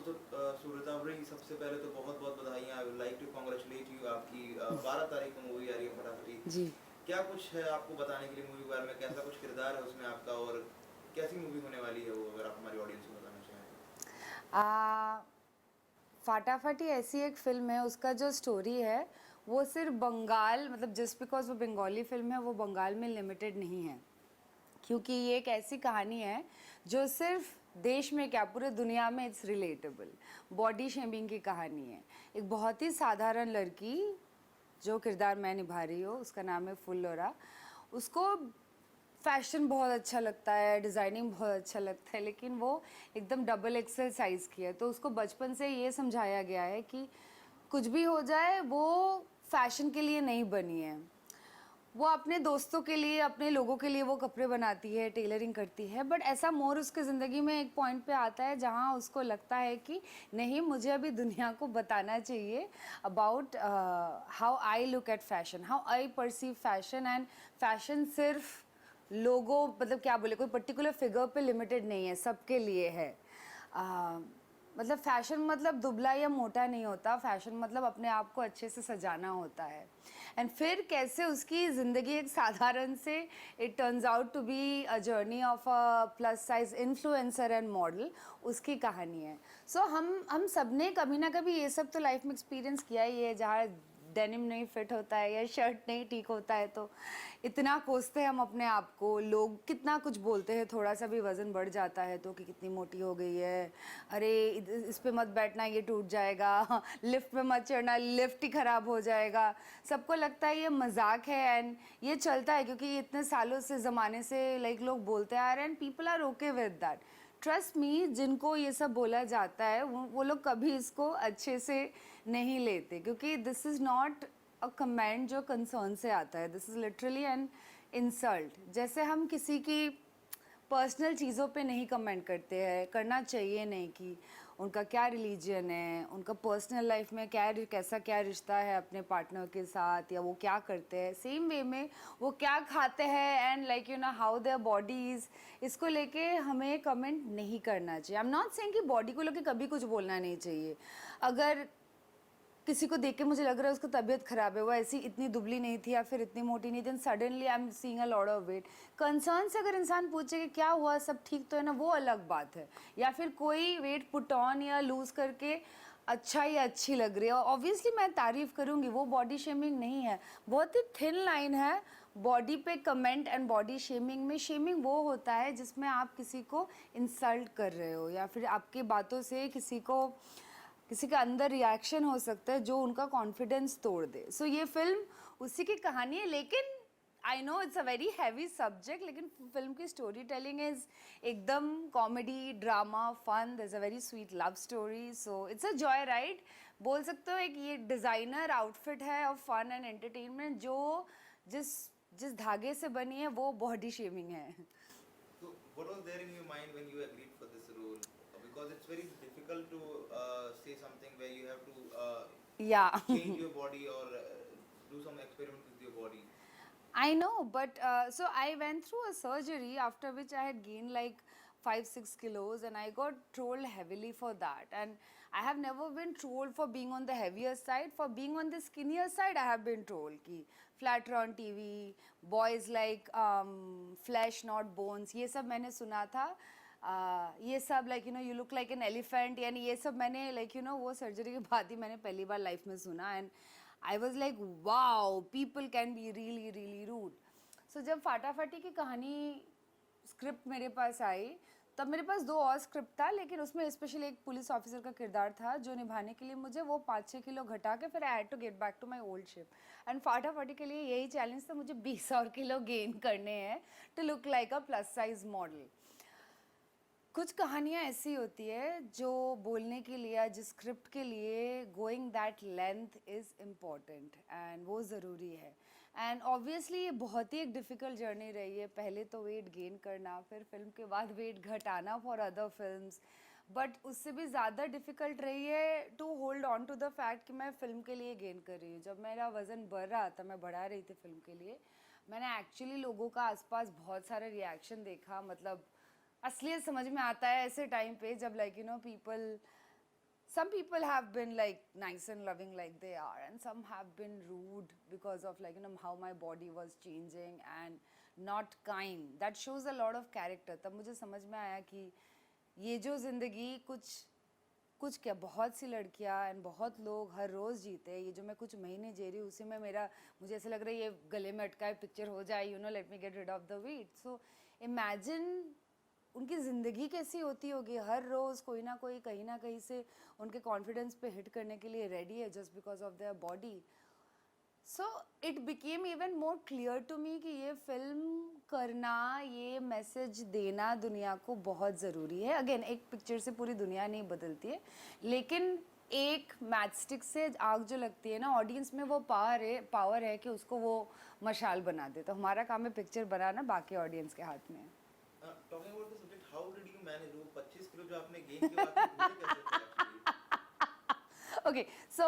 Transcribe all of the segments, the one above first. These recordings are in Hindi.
तो सूरतावरी सबसे पहले तो बहुत बहुत बधाइयाँ। I would like to congratulate you. आपकी 12 तारीख को मूवी आ रही है फटाफटी। जी। क्या कुछ है आपको बताने के लिए मूवी के बारे में? कैसा कुछ किरदार है उसमें आपका, और कैसी मूवी होने वाली है वो, अगर आप हमारी ऑडियंस को बताना चाहें तो? फाटाफाटी ऐसी एक फिल्म है, उसका जो स्टोरी है वो सिर्फ बंगाल, मतलब जस्ट बिकॉज वो बंगाली फिल्म है वो बंगाल में लिमिटेड नहीं है, क्योंकि ये एक ऐसी कहानी है जो सिर्फ देश में क्या पूरे दुनिया में इट्स रिलेटेबल। बॉडी शेमिंग की कहानी है। एक बहुत ही साधारण लड़की जो किरदार मैं निभा रही हूँ, उसका नाम है फुल्लोरा। उसको फैशन बहुत अच्छा लगता है, डिज़ाइनिंग बहुत अच्छा लगता है, लेकिन वो एकदम डबल एक्सेल साइज़ की है। तो उसको बचपन से ये समझाया गया है कि कुछ भी हो जाए वो फैशन के लिए नहीं बनी है। वो अपने दोस्तों के लिए, अपने लोगों के लिए वो कपड़े बनाती है, टेलरिंग करती है, बट ऐसा मोड़ उसके ज़िंदगी में एक पॉइंट पे आता है जहाँ उसको लगता है कि नहीं, मुझे अभी दुनिया को बताना चाहिए about how I look at fashion, how I perceive fashion. And fashion सिर्फ लोगों, मतलब क्या बोले, कोई पर्टिकुलर फिगर पे लिमिटेड नहीं है, सबके लिए है। मतलब फैशन मतलब दुबला या मोटा नहीं होता, फैशन मतलब अपने आप को अच्छे से सजाना होता है। एंड फिर कैसे उसकी ज़िंदगी एक साधारण से it turns out to be a journey of a plus size influencer and model, उसकी कहानी है। सो हम सब ने कभी ना कभी ये सब तो लाइफ में एक्सपीरियंस किया ही है, जहाँ डेनिम नहीं फिट होता है या शर्ट नहीं ठीक होता है तो इतना कोसते हैं हम अपने आप को। लोग कितना कुछ बोलते हैं, थोड़ा सा भी वज़न बढ़ जाता है तो कि कितनी मोटी हो गई है, अरे इस पे मत बैठना ये टूट जाएगा, लिफ्ट में मत चढ़ना लिफ्ट ही ख़राब हो जाएगा। सबको लगता है ये मजाक है एंड ये चलता है क्योंकि इतने सालों से ज़माने से लाइक लोग बोलते आ रहे हैं and people are okay with that. Trust me, जिनको ये सब बोला जाता है वो लोग कभी इसको अच्छे से नहीं लेते, क्योंकि this is not a comment जो कंसर्न से आता है, this is literally an insult. जैसे हम किसी की पर्सनल चीज़ों पे नहीं कमेंट करते हैं, करना चाहिए नहीं, कि उनका क्या रिलीजन है, उनका पर्सनल लाइफ में क्या रिश्ता है अपने पार्टनर के साथ, या वो क्या करते हैं, सेम वे में वो क्या खाते हैं and like you know how their bodies, इसको लेके हमें कमेंट नहीं करना चाहिए। आई एम नॉट सेइंग कि बॉडी को लेके कभी कुछ बोलना नहीं चाहिए। अगर किसी को देख के मुझे लग रहा है उसको तबीयत खराब है, वो ऐसी इतनी दुबली नहीं थी या फिर इतनी मोटी नहीं थी, suddenly I am seeing a lot of weight, concern से अगर इंसान पूछे कि क्या हुआ, सब ठीक तो है ना, वो अलग बात है। या फिर कोई वेट पुट ऑन या लूज करके अच्छा या अच्छी लग रही है, ऑब्वियसली मैं तारीफ करूँगी, वो बॉडी शेमिंग नहीं है। बहुत ही थिन लाइन है बॉडी पे कमेंट एंड बॉडी शेमिंग में। शेमिंग वो होता है जिसमें आप किसी को इंसल्ट कर रहे हो या फिर आपकी बातों से किसी का अंदर रिएक्शन हो सकता है जो उनका कॉन्फिडेंस तोड़ दे। सो ये फिल्म उसी की कहानी है, लेकिन I know it's a very heavy subject, लेकिन फिल्म की स्टोरी टेलिंग इज एकदम comedy drama fun, there is a very sweet love story, so it's a joy ride. बोल सकते हो एक ये डिज़ाइनर आउटफिट है ऑफ फन एंड एंटरटेनमेंट, जो जिस जिस धागे से बनी है वो बॉडी शेमिंग है। So, what was there in your mind when you agreed for this role? Because it's very difficult to say something where you have to या change your body or do some experiment with your body. I know, but so I went through a surgery after which I had gained like 5-6 kilos, and I got trolled heavily for that. And I have never been trolled for being on the heavier side. For being on the skinnier side, I have been trolled कि flatter on TV, boys like flesh not bones. ये सब मैंने सुना था. ये सब like you know you look like an elephant, यानी ये सब मैंने लाइक यू नो वो सर्जरी के बाद ही मैंने पहली बार लाइफ में सुना. And I was like wow, people can be really really rude. So जब फाटाफाटी की कहानी स्क्रिप्ट मेरे पास आई, तब मेरे पास 2 और स्क्रिप्ट था, लेकिन उसमें स्पेशली एक पुलिस ऑफिसर का किरदार था जो निभाने के लिए मुझे वो 5-6 किलो घटा के फिर I had to get back to my old shape. And Fatafati के लिए यही चैलेंज था, मुझे 20 और किलो गेन करने हैं to look like a plus size model. कुछ कहानियाँ ऐसी होती है जो बोलने के लिए या जिस स्क्रिप्ट के लिए going that length is important and वो ज़रूरी है. एंड ऑब्वियसली ये बहुत ही एक डिफ़िकल्ट जर्नी रही है. पहले तो वेट गेन करना, फिर फिल्म के बाद वेट घटाना फॉर अदर फिल्म्स, बट उससे भी ज़्यादा डिफ़िकल्ट रही है to hold on to the fact कि मैं फ़िल्म के लिए गेन कर रही हूँ. जब मेरा वज़न बढ़ रहा था, मैं बढ़ा रही थी फ़िल्म के लिए, मैंने एक्चुअली लोगों का आसपास बहुत सारे रिएक्शन देखा. मतलब असलियत समझ में आता है ऐसे टाइम पे जब like you know people some people have been like nice and loving like they are, and some have been rude because of like, you know, how my body was changing and not kind. That shows a lot of character. तब मुझे समझ में आया कि ये जो ज़िंदगी कुछ क्या, बहुत सी लड़कियां एंड बहुत लोग हर रोज़ जीते हैं, ये जो मैं कुछ महीने जी रही हूँ उसी में मुझे ऐसा लग रहा है ये गले में अटकाए पिक्चर हो जाए, you know, let me get rid of the weight. So imagine उनकी ज़िंदगी कैसी होती होगी. हर रोज़ कोई ना कोई कहीं ना कहीं से उनके कॉन्फिडेंस पे हिट करने के लिए रेडी है just because of their body. So it became even more clear to me कि ये फिल्म करना, ये मैसेज देना दुनिया को बहुत ज़रूरी है. अगेन, एक पिक्चर से पूरी दुनिया नहीं बदलती है, लेकिन एक मैचस्टिक से आग जो लगती है ना, ऑडियंस में वो पावर है कि उसको वो मशाल बना दे. तो हमारा काम है पिक्चर बनाना, बाकी ऑडियंस के हाथ में है. Talking about the subject, how did you manage वो 25 किलो जो आपने गेन किया, आपने भूले कैसे थे actually? Okay, so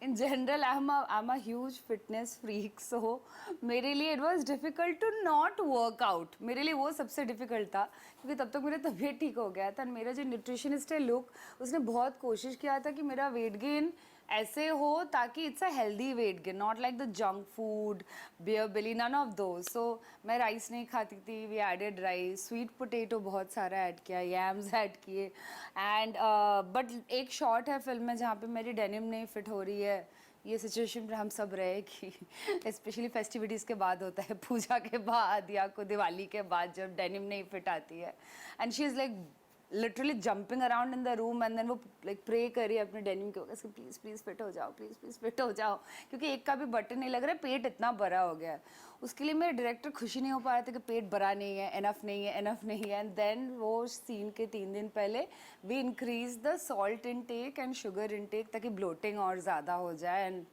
in general I'm a huge fitness freak, so मेरे लिए it was difficult to not work out. मेरे लिए वो सबसे difficult था क्योंकि तब तक मेरा तबीयत ठीक हो गया था. मेरा जो न्यूट्रिशनिस्ट है लुक, उसने बहुत कोशिश किया था कि मेरा वेट गेन ऐसे हो ताकि it's a healthy weight gain, not like the junk food, beer belly, none of though. So मैं राइस नहीं खाती थी, we added rice, sweet potato बहुत सारा ऐड किया, यैम्स ऐड किए. एंड बट एक शॉट है फिल्म में जहाँ पे मेरी डेनिम नहीं फिट हो रही है. ये सिचुएशन पर हम सब रहे कि स्पेशली फेस्टिविटीज़ के बाद होता है, पूजा के बाद या कोई दिवाली के बाद, जब डेनिम नहीं फिट आती है. And she is like literally jumping around in the room and then वो लाइक प्रे कर रही है अपने डेनिम के ऊपर, प्लीज़ प्लीज़ फिट हो जाओ, प्लीज़ प्लीज़ फिट हो जाओ, क्योंकि एक का भी बटन नहीं लग रहा है, पेट इतना बड़ा हो गया है. उसके लिए मेरे डायरेक्टर खुशी नहीं हो पा रहे थे कि पेट बड़ा नहीं है, इनफ नहीं है, इनफ नहीं है. एंड देन वो सीन के 3 दिन पहले we increase the salt intake and sugar intake ताकि ब्लोटिंग और ज़्यादा हो जाए एंड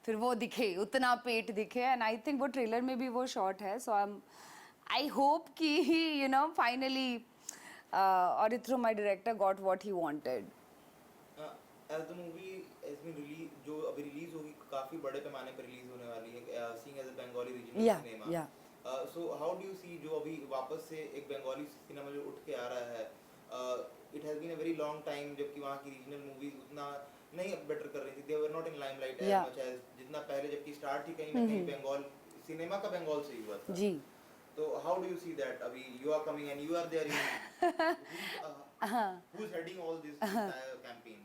फिर वो दिखे, उतना पेट दिखे. एंड आई थिंक वो ट्रेलर में भी वो शॉट है. सो आई होप कि you know finally Arithro, my director, got what he wanted. As the movie has been released, जो अभी रिलीज होगी, काफी बड़े पैमाने पर रिलीज होने वाली है, seeing as a Bengali regional cinema. Yeah. So how do you see जो अभी वापस से एक बंगाली सिनेमा जो उठ के आ रहा है, it has been a very long time जबकि वहाँ की रीजनल मूवीज उतना नहीं बेटर कर रही थी, they were not in limelight as much as जितना पहले जबकि स्टार्ट ही कहीं ना कहीं बंगाल सिनेमा का बंगाल से ही हुआ था. जी. So how do you see that? अभी you are coming and you are there who's heading all this entire campaign?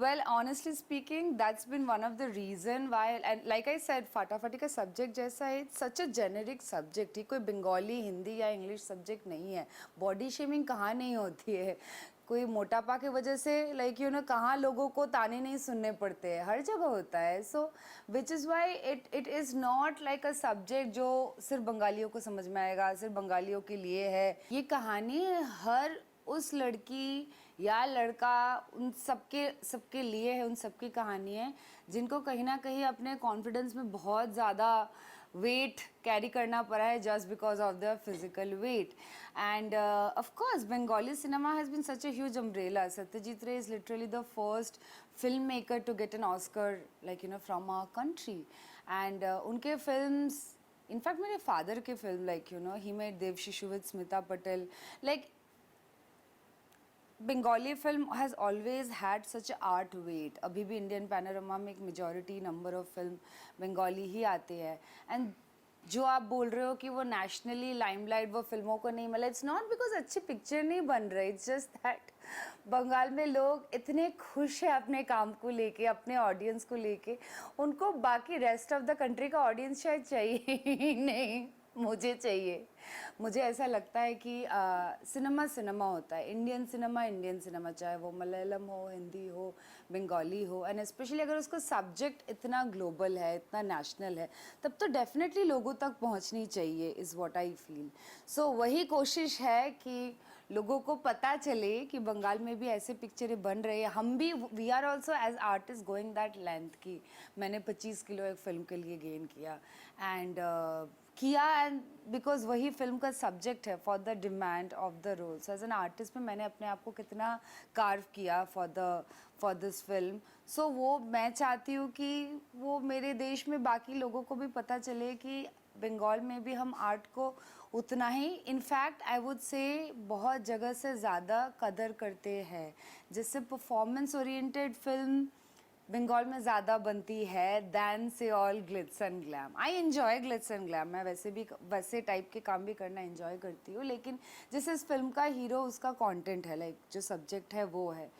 Well, honestly speaking, that's been one of the reason why, and like I said, फटाफटी का सब्जेक्ट जैसा है, it's such a generic subject. ये कोई बंगाली, हिंदी या इंग्लिश सब्जेक्ट नहीं है. बॉडी शेमिंग कहाँ नहीं होती है, कोई मोटापा की वजह से लाइक यू नो कहाँ लोगों को ताने नहीं सुनने पड़ते हैं, हर जगह होता है. So which is why it is not like a subject जो सिर्फ बंगालियों को समझ में आएगा, सिर्फ बंगालियों के लिए है. ये कहानी हर उस लड़की या लड़का, उन सबके लिए है, उन सबकी कहानी है जिनको कहीं ना कहीं अपने कॉन्फिडेंस में बहुत ज़्यादा वेट कैरी करना पड़ा है just because of their physical weight. And of course Bengali cinema has been such a huge umbrella. Satyajit Ray is literally the first filmmaker to get an Oscar, like you know, from our country. And उनके films, in fact मेरे father के film, like you know, he made Dev Shishu with Smita Patel. Like Bengali film has always had such a art weight. अभी भी इंडियन पैनोरमा में एक majority number of film Bengali ही आते हैं. एंड जो आप बोल रहे हो कि वो नेशनली लाइमलाइट वो फिल्मों को नहीं मिला, इट्स नॉट बिकॉज अच्छी पिक्चर नहीं बन रही, इट्स जस्ट दैट बंगाल में लोग इतने खुश हैं अपने काम को लेके, अपने ऑडियंस को लेके, उनको बाकी रेस्ट ऑफ द कंट्री का ऑडियंस शायद चाहिए ही नहीं. मुझे चाहिए. मुझे ऐसा लगता है कि सिनेमा होता है, इंडियन सिनेमा, चाहे वो मलयालम हो, हिंदी हो, बंगाली हो, एंड स्पेशली अगर उसका सब्जेक्ट इतना ग्लोबल है, इतना नेशनल है, तब तो डेफिनेटली लोगों तक पहुंचनी चाहिए, इज़ व्हाट आई फील. सो वही कोशिश है कि लोगों को पता चले कि बंगाल में भी ऐसे पिक्चरें बन रही है. हम भी, we are also as artist going that length की मैंने 25 किलो एक फिल्म के लिए गेन किया एंड बिकॉज वही फिल्म का सब्जेक्ट है for the demand of the role. So as an artist में मैंने अपने आप को कितना कार्व किया फॉर दिस फिल्म. सो वो मैं चाहती हूँ कि वो मेरे देश में बाकी लोगों को भी पता चले कि बंगाल में भी हम आर्ट को उतना ही, इनफैक्ट आई वुड से बहुत जगह से ज़्यादा कदर करते हैं। जिससे परफॉर्मेंस ओरिएंटेड फिल्म बंगाल में ज़्यादा बनती है दैन से all Glitz and glam. I enjoy Glitz and glam, मैं वैसे भी वैसे टाइप के काम भी करना एन्जॉय करती हूँ, लेकिन जैसे इस फिल्म का हीरो उसका कंटेंट है, लाइक जो सब्जेक्ट है वो है।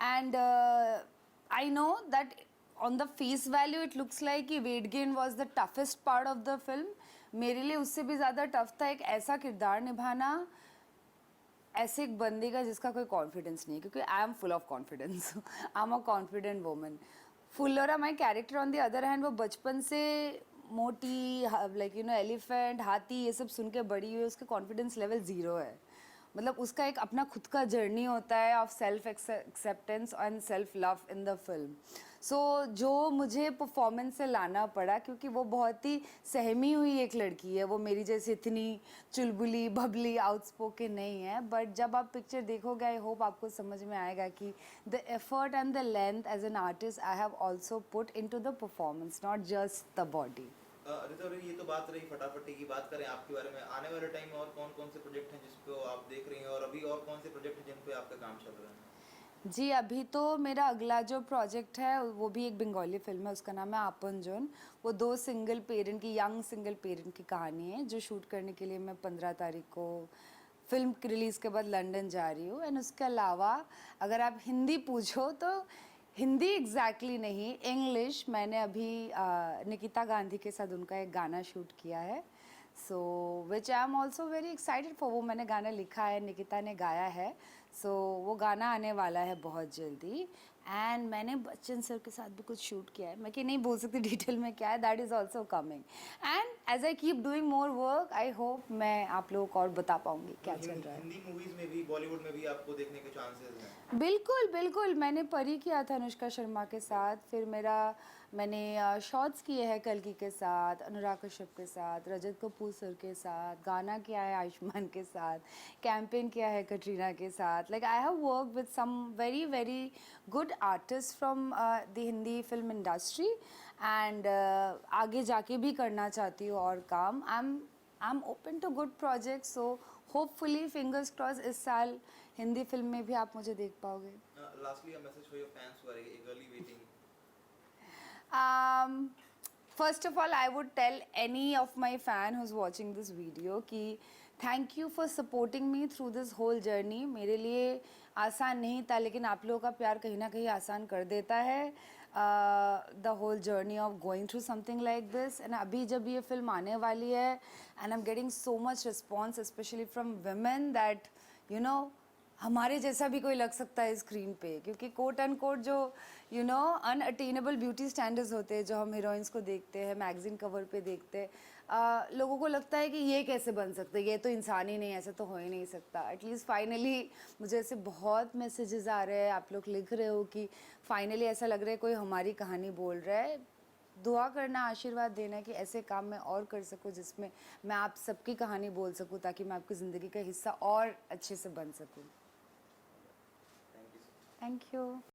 And I know that on the face value it looks like कि weight gain was the toughest part of the film. मेरे लिए उससे भी ज़्यादा टफ था एक ऐसा किरदार निभाना, ऐसे एक बंदे का जिसका कोई कॉन्फिडेंस नहीं है, क्योंकि I am full of confidence, I am a confident woman. Phullora my character on the other hand, वो बचपन से मोटी, लाइक यू नो एलिफेंट, हाथी, ये सब सुन के बड़ी हुई, उसके कॉन्फिडेंस लेवल 0 है। मतलब उसका एक अपना खुद का जर्नी होता है of self acceptance and self love in the film. So जो मुझे परफॉर्मेंस से लाना पड़ा, क्योंकि वो बहुत ही सहमी हुई एक लड़की है, वो मेरी जैसे इतनी चुलबुली बबली आउटस्पोकन नहीं है, बट जब आप पिक्चर देखोगे आई होप आपको समझ में आएगा कि the effort and the length as an artist I have also put into the performance, not just the body. Rita, ये तो बात रही फटाफटी की। बात करें आपके बारे में, आने वाले टाइम में और कौन कौन से प्रोजेक्ट हैं जिसको आप देख रही हैं, और अभी और कौन से प्रोजेक्ट हैं जिन पे आपका काम चल रहा है? जी, अभी तो मेरा अगला जो प्रोजेक्ट है वो भी एक बंगाली फिल्म है, उसका नाम है आपनजन। वो 2 सिंगल पेरेंट की, यंग सिंगल पेरेंट की कहानी है, जो शूट करने के लिए मैं 15 तारीख को फिल्म की रिलीज़ के बाद लंदन जा रही हूँ। एंड उसके अलावा अगर आप हिंदी पूछो तो हिंदी एग्जैक्टली नहीं, इंग्लिश। मैंने अभी निकिता गांधी के साथ उनका एक गाना शूट किया है, so which I am also very excited for. वो मैंने गाना लिखा है, निकिता ने गाया है, सो वो गाना आने वाला है बहुत जल्दी। एंड मैंने बच्चन सर के साथ भी कुछ शूट किया है, मैं कि नहीं बोल सकती डिटेल में क्या है, that is also coming. And as I keep doing more work, I hope मैं आप लोगों को और बता पाऊँगी क्या चल रहा है। हिंदी मूवीज में भी, बॉलीवुड में भी आपको देखने के चांसेस हैं? बिल्कुल बिल्कुल, मैंने परी किया था अनुष्का शर्मा के साथ, फिर मैंने शॉट्स किए हैं कल्कि के साथ, अनुराग कश्यप के साथ, रजत कपूर सर के साथ, गाना किया है आयुष्मान के साथ, कैंपेन किया है कटरीना के साथ। Like I have work with some very very good artist from the Hindi film industry, and आगे जाके भी करना चाहती हूँ और काम। I am open to good project, so hopefully fingers cross इस साल हिंदी फिल्म में भी आप मुझे देख पाओगे। Lastly, a message for your fans who are eagerly waiting. First of all, I would tell any of my fan who's watching this video कि thank you for supporting me through this whole journey. मेरे लिए आसान नहीं था, लेकिन आप लोगों का प्यार कहीं ना कहीं आसान कर देता है the whole journey of going through something like this. And अभी जब ये फिल्म आने वाली है, and I'm getting so much response, especially from women, that you know हमारे जैसा भी कोई लग सकता है स्क्रीन पे, क्योंकि कोट एंड कोट जो you know unattainable beauty standards होते हैं जो हम हीरोइंस को देखते हैं, मैगजीन कवर पे देखते हैं, लोगों को लगता है कि ये कैसे बन सकता है, ये तो इंसान ही नहीं, ऐसे तो हो ही नहीं सकता। एटलीस्ट फाइनली मुझे ऐसे बहुत मैसेजेस आ रहे हैं, आप लोग लिख रहे हो कि फाइनली ऐसा लग रहा है कोई हमारी कहानी बोल रहा है। दुआ करना, आशीर्वाद देना कि ऐसे काम मैं और कर सकूं जिसमें मैं आप सबकी कहानी बोल सकूं, ताकि मैं आपकी ज़िंदगी का हिस्सा और अच्छे से बन सकूं। Thank you. Thank you.